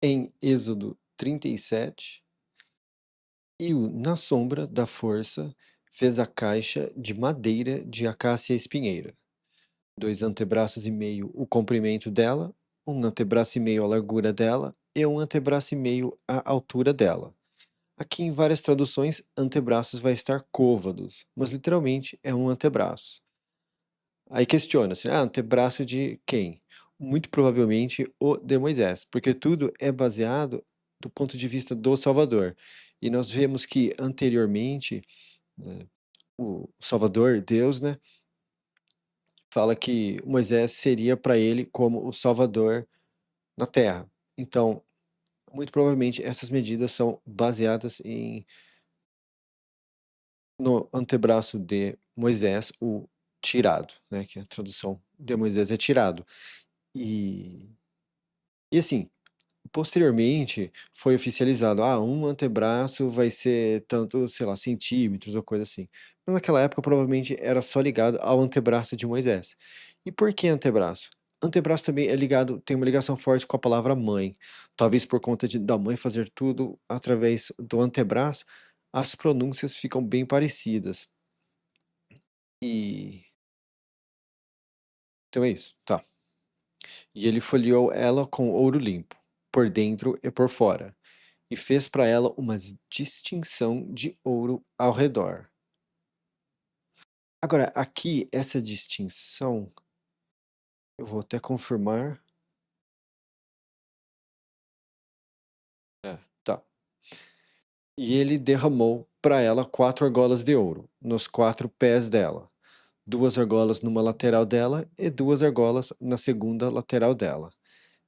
em Êxodo 37, na sombra da força fez a caixa de madeira de acácia espinheira, 2,5 antebraços o comprimento dela, 1,5 antebraço a largura dela e 1,5 antebraço a altura dela. Aqui em várias traduções, antebraços vai estar côvados, mas literalmente é um antebraço. Aí questiona-se, antebraço de quem? Muito provavelmente o de Moisés, porque tudo é baseado do ponto de vista do Salvador. E nós vemos que anteriormente, né, o Salvador, Deus, né, fala que Moisés seria para ele como o Salvador na Terra. Então, muito provavelmente essas medidas são baseadas no antebraço de Moisés, o tirado, né, que a tradução de Moisés é tirado. E, e assim, posteriormente foi oficializado, um antebraço vai ser tanto, sei lá, centímetros ou coisa assim. Mas naquela época provavelmente era só ligado ao antebraço de Moisés. E por que antebraço? Antebraço também é ligado, tem uma ligação forte com a palavra mãe. Talvez por conta da mãe fazer tudo através do antebraço, as pronúncias ficam bem parecidas. E então é isso, tá. E ele folheou ela com ouro limpo, por dentro e por fora, e fez para ela uma distinção de ouro ao redor. Agora, aqui, essa distinção, eu vou até confirmar. Tá. E ele derramou para ela 4 argolas de ouro, nos 4 pés dela, 2 argolas numa lateral dela e 2 argolas na segunda lateral dela.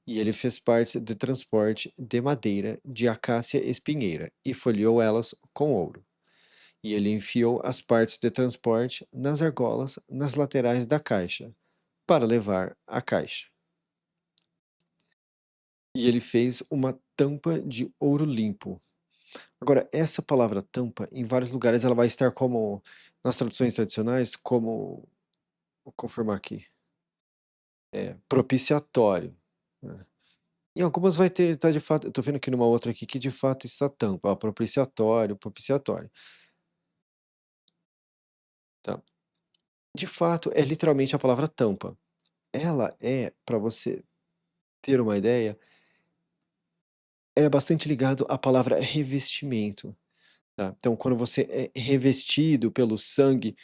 E ele fez partes de transporte de madeira de acácia espinheira e folheou elas com ouro. E ele enfiou as partes de transporte nas argolas nas laterais da caixa, para levar a caixa. E ele fez uma tampa de ouro limpo. Agora, essa palavra tampa, em vários lugares ela vai estar como, nas traduções tradicionais, como, vou confirmar aqui, propiciatório, né? Em algumas vai ter, tá de fato, eu tô vendo aqui numa outra aqui que de fato está tampa, propiciatório, propiciatório. Tá. De fato, é literalmente a palavra tampa. Ela é, para você ter uma ideia, é bastante ligado à palavra revestimento, tá? Então, quando você é revestido pelo sangue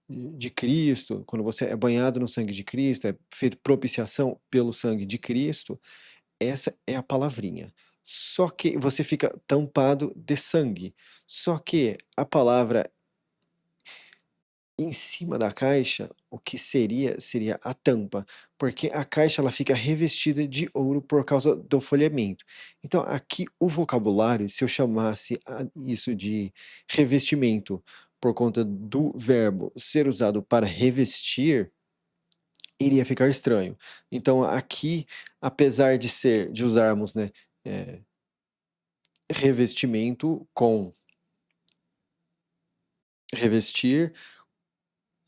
de Cristo, quando você é banhado no sangue de Cristo, é feito propiciação pelo sangue de Cristo, essa é a palavrinha. Só que você fica tampado de sangue. Só que a palavra em cima da caixa, o que seria a tampa, porque a caixa ela fica revestida de ouro por causa do folheamento. Então aqui o vocabulário, se eu chamasse isso de revestimento por conta do verbo ser usado para revestir, iria ficar estranho. Então aqui, apesar de usarmos, né, revestimento com revestir,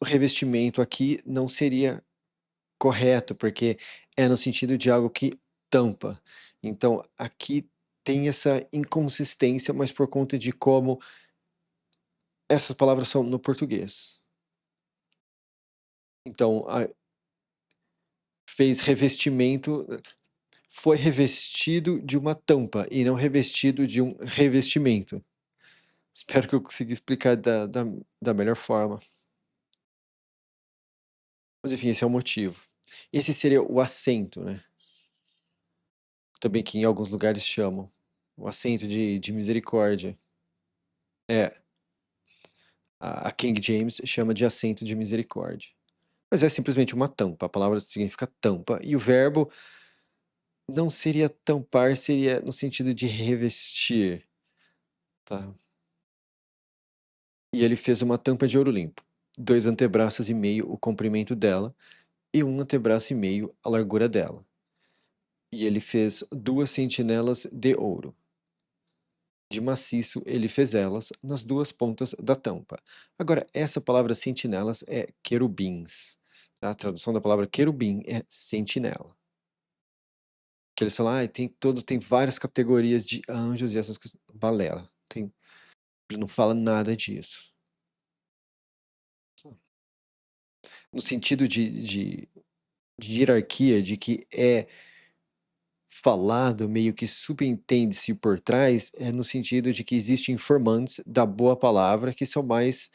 o revestimento aqui não seria correto, porque é no sentido de algo que tampa. Então, aqui tem essa inconsistência, mas por conta de como essas palavras são no português. Então, fez revestimento, foi revestido de uma tampa e não revestido de um revestimento. Espero que eu consiga explicar da melhor forma. Mas enfim, esse é o motivo. Esse seria o assento, né? Também que em alguns lugares chamam. O assento de misericórdia. É, a King James chama de assento de misericórdia. Mas é simplesmente uma tampa, a palavra significa tampa, e o verbo não seria tampar, seria no sentido de revestir, tá? E ele fez uma tampa de ouro limpo, 2,5 antebraços o comprimento dela, e 1,5 antebraço a largura dela. E ele fez 2 sentinelas de ouro. De maciço ele fez elas nas 2 pontas da tampa. Agora, essa palavra sentinelas é querubins. Tá? A tradução da palavra querubim é sentinela. Que eles falam, tem várias categorias de anjos e essas coisas. Balela. Ele não fala nada disso. No sentido de hierarquia, de que é falado, meio que subentende-se por trás, é no sentido de que existem informantes da boa palavra que são mais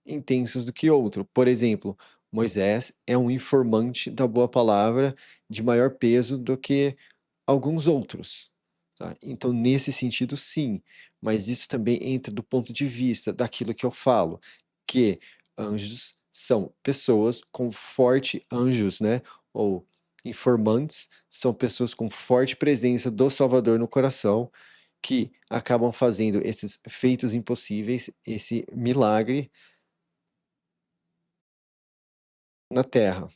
intensos do que outro. Por exemplo, Moisés é um informante da boa palavra de maior peso do que alguns outros. Tá? Então, nesse sentido, sim, mas isso também entra do ponto de vista daquilo que eu falo, que anjos são pessoas com forte anjos, né? Ou informantes são pessoas com forte presença do Salvador no coração, que acabam fazendo esses feitos impossíveis, esse milagre na terra,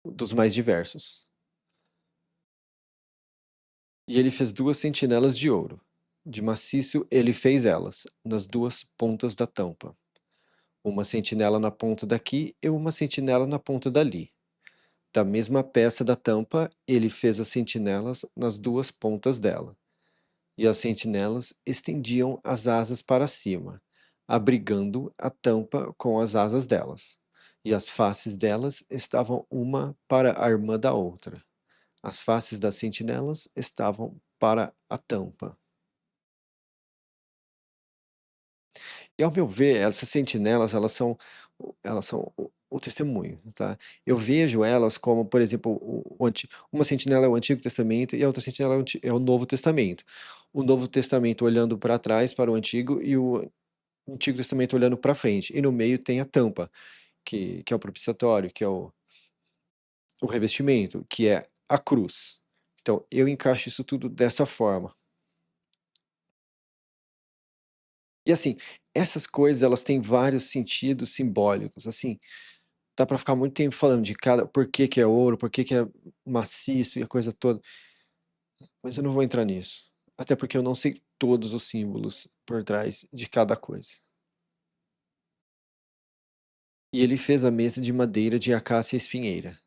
dos mais diversos. E ele fez 2 sentinelas de ouro. De maciço ele fez elas, nas 2 pontas da tampa. Uma sentinela na ponta daqui e uma sentinela na ponta dali. Da mesma peça da tampa, ele fez as sentinelas nas 2 pontas dela. E as sentinelas estendiam as asas para cima, abrigando a tampa com as asas delas. E as faces delas estavam uma para a irmã da outra. As faces das sentinelas estavam para a tampa. E ao meu ver, essas sentinelas, elas são o testemunho, tá? Eu vejo elas como, por exemplo, uma sentinela é o Antigo Testamento e a outra sentinela é o Novo Testamento. O Novo Testamento olhando para trás, para o Antigo, e o Antigo Testamento olhando para frente. E no meio tem a tampa, que é o propiciatório, que é o revestimento, que é a cruz. Então, eu encaixo isso tudo dessa forma. E assim, essas coisas elas têm vários sentidos simbólicos, assim, dá para ficar muito tempo falando de cada por que que é ouro, por que que é maciço e a coisa toda, mas eu não vou entrar nisso. Até porque eu não sei todos os símbolos por trás de cada coisa. E ele fez a mesa de madeira de acácia espinheira,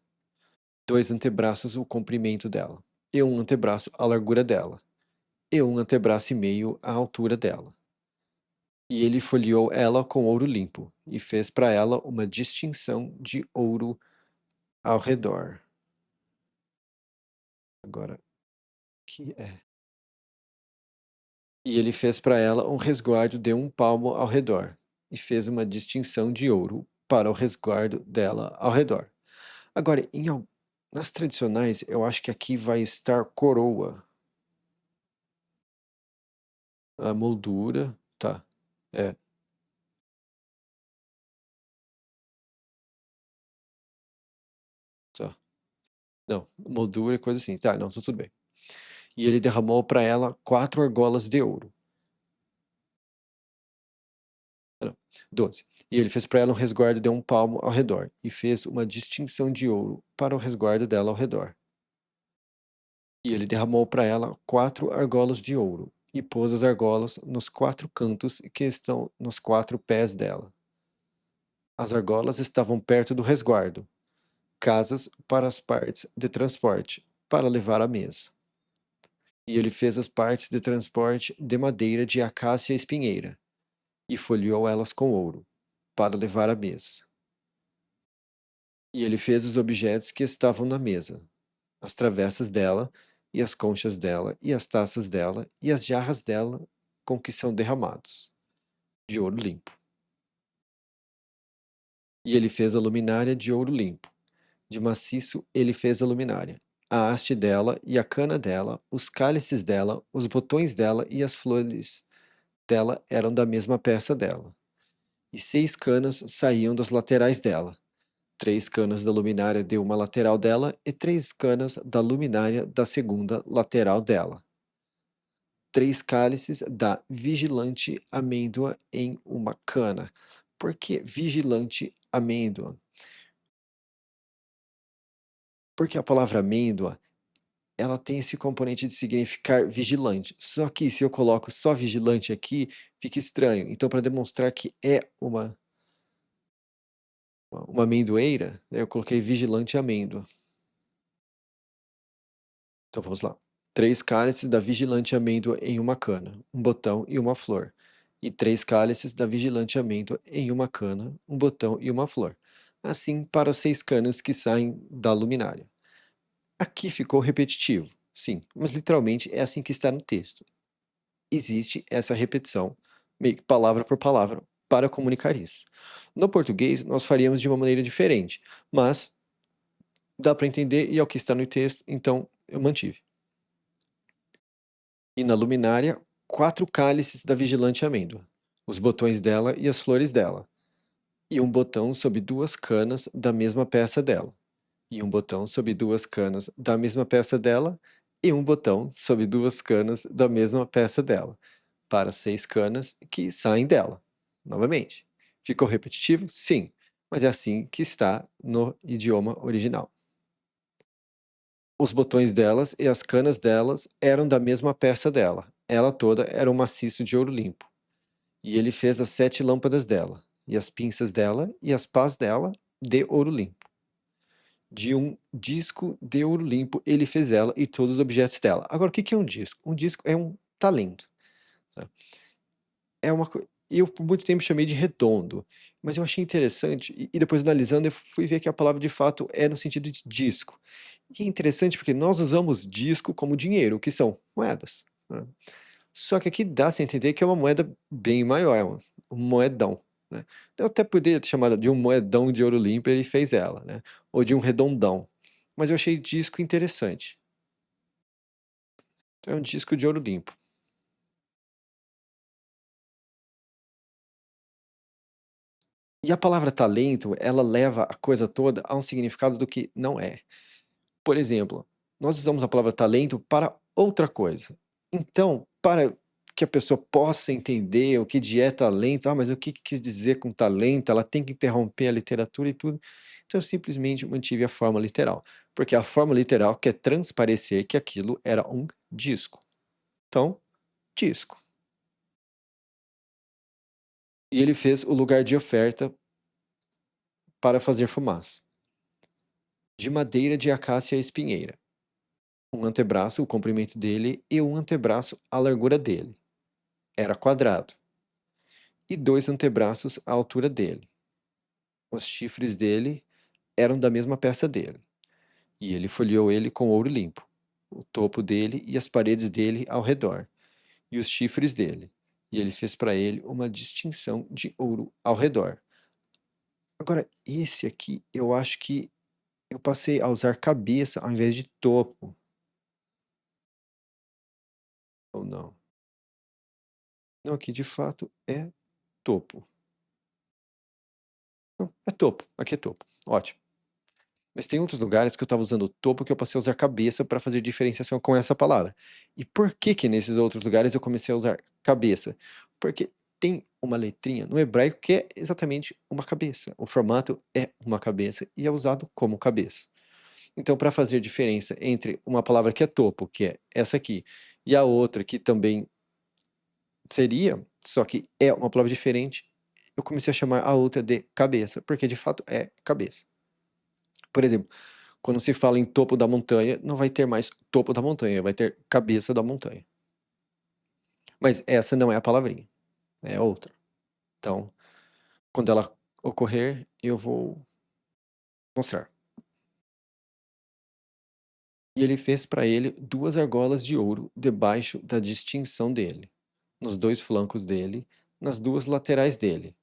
2 antebraços o comprimento dela, e um antebraço a largura dela, e um antebraço e meio a altura dela. E ele folheou ela com ouro limpo, e fez para ela uma distinção de ouro ao redor. Agora, que é? E ele fez para ela um resguardo de 1 palmo ao redor, e fez uma distinção de ouro para o resguardo dela ao redor. Agora, nas tradicionais, eu acho que aqui vai estar coroa. A moldura, tá. É, tá. Não, moldura e coisa assim. Tá, não, tá tudo bem. E ele derramou para ela 4 argolas de ouro. Ah, não, 12. E ele fez para ela um resguardo de 1 palmo ao redor, e fez uma distinção de ouro para o resguardo dela ao redor. E ele derramou para ela 4 argolas de ouro, e pôs as argolas nos 4 cantos que estão nos 4 pés dela. As argolas estavam perto do resguardo, casas para as partes de transporte, para levar à mesa. E ele fez as partes de transporte de madeira de acácia espinheira, e folheou elas com ouro, para levar à mesa. E ele fez os objetos que estavam na mesa, as travessas dela, e as conchas dela, e as taças dela, e as jarras dela, com que são derramados, de ouro limpo. E ele fez a luminária de ouro limpo. De maciço ele fez a luminária, a haste dela e a cana dela, os cálices dela, os botões dela e as flores dela eram da mesma peça dela. E 6 canas saíam das laterais dela, 3 canas da luminária de uma lateral dela e 3 canas da luminária da segunda lateral dela. 3 cálices da vigilante amêndoa em uma cana. Por que vigilante amêndoa? Porque a palavra amêndoa, ela tem esse componente de significar vigilante. Só que se eu coloco só vigilante aqui, fica estranho. Então, para demonstrar que é uma amendoeira, eu coloquei vigilante amêndoa. Então vamos lá. 3 cálices da vigilante amêndoa em uma cana, um botão e uma flor. E 3 cálices da vigilante amêndoa em uma cana, um botão e uma flor. Assim para as 6 canas que saem da luminária. Aqui ficou repetitivo, sim, mas literalmente é assim que está no texto. Existe essa repetição, meio que palavra por palavra, para comunicar isso. No português, nós faríamos de uma maneira diferente, mas dá para entender e é o que está no texto, então eu mantive. E na luminária, 4 cálices da vigilante amêndoa, os botões dela e as flores dela, e um botão sob 2 canas da mesma peça dela, e um botão sob 2 canas da mesma peça dela, e um botão sob 2 canas da mesma peça dela, para 6 canas que saem dela. Novamente. Ficou repetitivo? Sim, mas é assim que está no idioma original. Os botões delas e as canas delas eram da mesma peça dela. Ela toda era um maciço de ouro limpo. E ele fez as 7 lâmpadas dela, e as pinças dela, e as pás dela, de ouro limpo. De um disco de ouro limpo ele fez ela e todos os objetos dela. Agora, o que é um disco? Um disco é um talento. Tá? É uma eu por muito tempo chamei de redondo, mas eu achei interessante, e depois analisando eu fui ver que a palavra de fato é no sentido de disco. E é interessante porque nós usamos disco como dinheiro, que são moedas, né. Só que aqui dá-se a entender que é uma moeda bem maior, um moedão, né. Eu até poderia ter chamado de um moedão de ouro limpo, ele fez ela, né, ou de um redondão, mas eu achei disco interessante. Então é um disco de ouro limpo. E a palavra talento, ela leva a coisa toda a um significado do que não é. Por exemplo, nós usamos a palavra talento para outra coisa. Então, para que a pessoa possa entender o que de é talento, mas o que quis dizer com talento, ela tem que interromper a literatura e tudo. Então eu simplesmente mantive a forma literal, porque a forma literal quer transparecer que aquilo era um disco. Então, disco. E ele fez o lugar de oferta para fazer fumaça, de madeira de acácia espinheira. Um antebraço, o comprimento dele, e um antebraço, a largura dele. Era quadrado. E 2 antebraços, a altura dele. Os chifres dele eram da mesma peça dele. E ele folheou ele com ouro limpo. O topo dele e as paredes dele ao redor. E os chifres dele. E ele fez para ele uma distinção de ouro ao redor. Agora, esse aqui, eu acho que eu passei a usar cabeça ao invés de topo. Ou não? Não, aqui de fato é topo. Não, é topo. Aqui é topo. Ótimo. Mas tem outros lugares que eu estava usando topo que eu passei a usar cabeça para fazer diferenciação com essa palavra. E por que que nesses outros lugares eu comecei a usar cabeça? Porque tem uma letrinha no hebraico que é exatamente uma cabeça. O formato é uma cabeça e é usado como cabeça. Então, para fazer diferença entre uma palavra que é topo, que é essa aqui, e a outra que também seria, só que é uma palavra diferente, eu comecei a chamar a outra de cabeça, porque de fato é cabeça. Por exemplo, quando se fala em topo da montanha, não vai ter mais topo da montanha, vai ter cabeça da montanha. Mas essa não é a palavrinha, é outra. Então, quando ela ocorrer, eu vou mostrar. E ele fez para ele 2 argolas de ouro debaixo da distinção dele, nos 2 flancos dele, nas 2 laterais dele,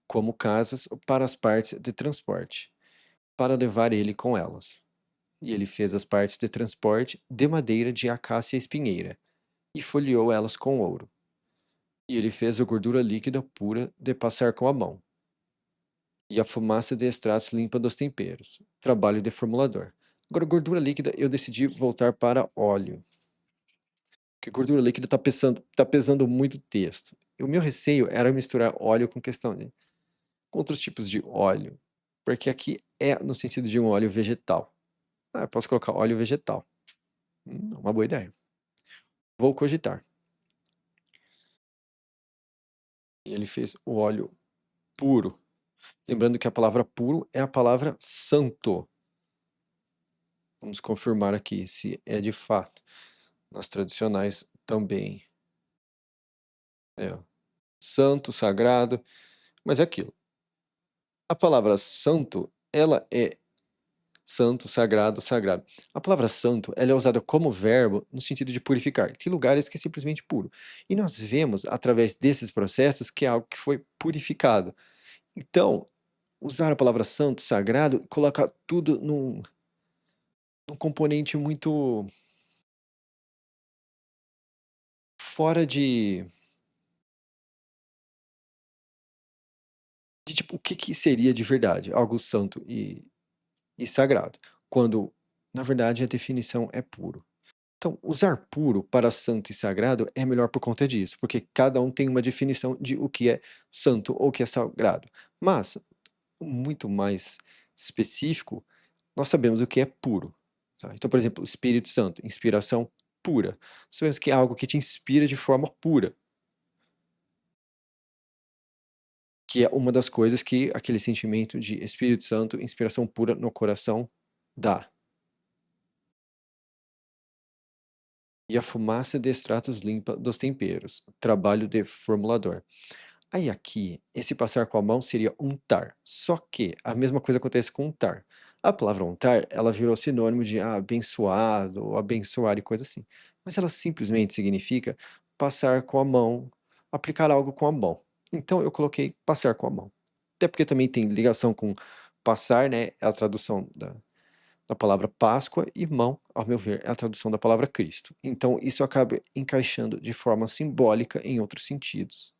como casas para as partes de transporte, para levar ele com elas. E ele fez as partes de transporte de madeira de acácia espinheira, e folheou elas com ouro. E ele fez a gordura líquida pura de passar com a mão, e a fumaça de extratos limpa dos temperos, trabalho de formulador. Agora, gordura líquida, eu decidi voltar para óleo, porque gordura líquida tá pesando muito texto. E o meu receio era misturar óleo com outros tipos de óleo, porque aqui é no sentido de um óleo vegetal. Ah, eu posso colocar óleo vegetal. Uma boa ideia. Vou cogitar. E ele fez o óleo puro. Lembrando que a palavra puro é a palavra santo. Vamos confirmar aqui se é de fato. Nas tradicionais também. É, ó. Santo, sagrado, mas é aquilo. A palavra santo, ela é santo, sagrado, sagrado. A palavra santo, ela é usada como verbo no sentido de purificar. Tem lugares que é simplesmente puro. E nós vemos, através desses processos, que é algo que foi purificado. Então, usar a palavra santo, sagrado, coloca tudo num componente muito fora de tipo, o que que seria de verdade algo santo e sagrado, quando, na verdade, a definição é puro. Então, usar puro para santo e sagrado é melhor por conta disso, porque cada um tem uma definição de o que é santo ou o que é sagrado. Mas, muito mais específico, nós sabemos o que é puro. Tá? Então, por exemplo, o Espírito Santo, inspiração pura. Sabemos que é algo que te inspira de forma pura, que é uma das coisas que aquele sentimento de Espírito Santo, inspiração pura no coração dá. E a fumaça de extratos limpa dos temperos, trabalho de formulador. Aí aqui, esse passar com a mão seria untar, só que a mesma coisa acontece com untar. A palavra untar, ela virou sinônimo de abençoado, ou abençoar e coisa assim. Mas ela simplesmente significa passar com a mão, aplicar algo com a mão. Então eu coloquei passar com a mão. Até porque também tem ligação com passar, né? É a tradução da palavra Páscoa, e mão, ao meu ver, é a tradução da palavra Cristo. Então, isso acaba encaixando de forma simbólica em outros sentidos.